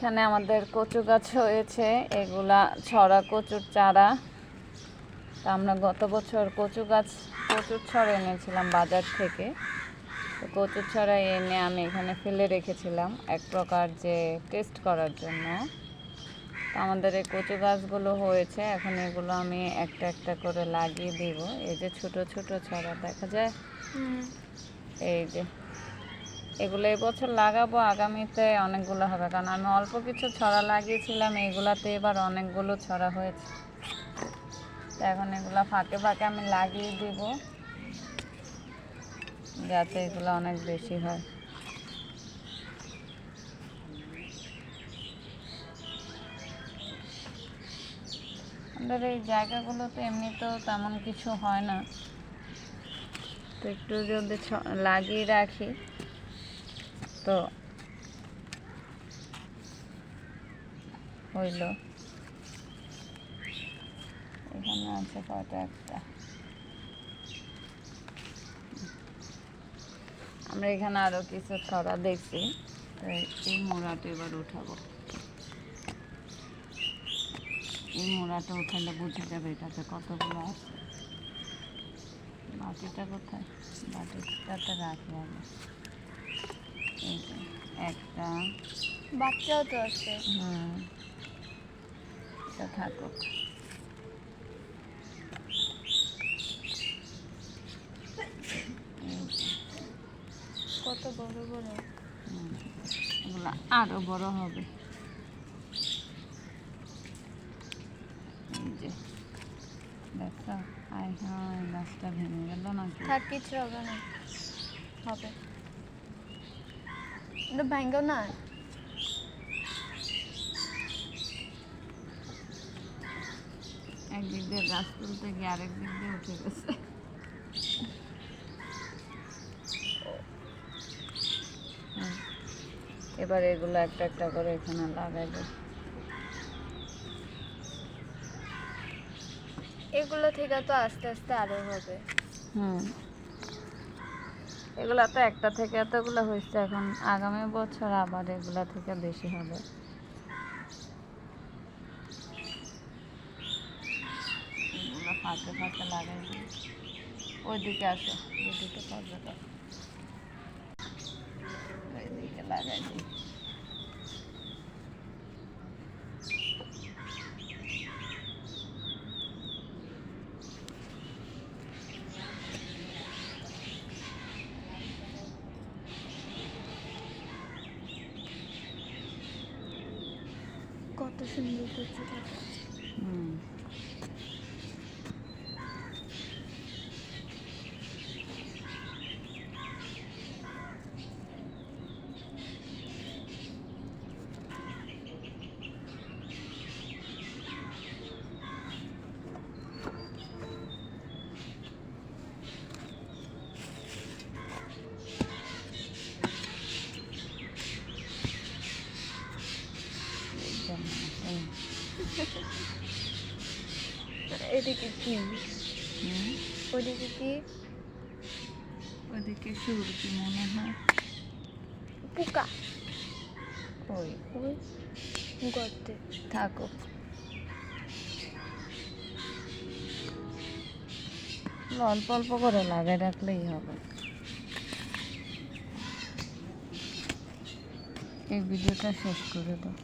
এখানে আমাদের কচু গাছ হয়েছে, এগুলা ছড়া কচুর চারা। তা আমরা গত বছর কচুর ছড়া এনেছিলাম বাজার থেকে। তো কচুর ছড়া এনে আমি এখানে ফেলে রেখেছিলাম এক প্রকার যে টেস্ট করার জন্য। তো আমাদের এই কচু গাছগুলো হয়েছে, এখন এগুলো আমি একটা একটা করে লাগিয়ে দিব। এই যে ছোট ছোট ছড়া দেখা যায়, এই যে এগুলো এবছর লাগাবো, আগামীতে অনেকগুলো হবে, কারণ আমি অল্প কিছু ছড়া লাগিয়েছিলাম, এইগুলাতে এবার অনেকগুলো ছড়া হয়েছে। তো এখন এগুলো ফাঁকে ফাঁকে আমি লাগিয়ে দিব যাতে এগুলো অনেক বেশি হয়। আমাদের এই জায়গাগুলোতে এমনিতেও তেমন কিছু হয় না, তো একটু যদি লাগিয়ে রাখি তো হইল। এখানে আছে কয়টা, একটা। আমরা এখানে আরো কিছু ছড়া দেখছি, তো এই মোড়াটা এবার উঠাবো। এই মোড়াটা উঠালে বুঝে যাবে এটাতে কতগুলো আছে। বাটিটা কোথায়? বাটিটাতে রাখি আগে। এই যে একটা, বাচ্চাও তো আছে। এটা থাকুক। কত বড় বড়। এগুলো আরো বড় হবে। এই যে দেখো, হাই হাই গাছটা ভেঙে গেল নাকি? থাক, কিছু হবে না, হবে এটা ভাঙ্গো না। একদিক দিয়ে গাছ তুলতে গিয়ে আরেক দিক দিয়ে উঠে গেছে। এবার এগুলো একটা একটা করে এখানে লাগাইবে। এগুলো থেকে তো আস্তে আস্তে আরো হবে। এগুলা তো একটা থেকে এতগুলো হয়েছে, এখন আগামী বছর আবার এগুলা থেকে বেশি হবে। এগুলো ফাঁকে ফাঁকে লাগাই দিই। ওইদিকে আসো, ওইদিকে পাবে তো, ওইদিকে লাগাই দিই। কত সুন্দর করছে। এদিকে কি? ওদিকে কি? ওদিকে সুরকি মনে হয়, পোকা। ওই ওই গর্তে থাকো। অল্প অল্প করে লাগাই রাখলেই হবে। এই ভিডিওটা শেষ করে দাও।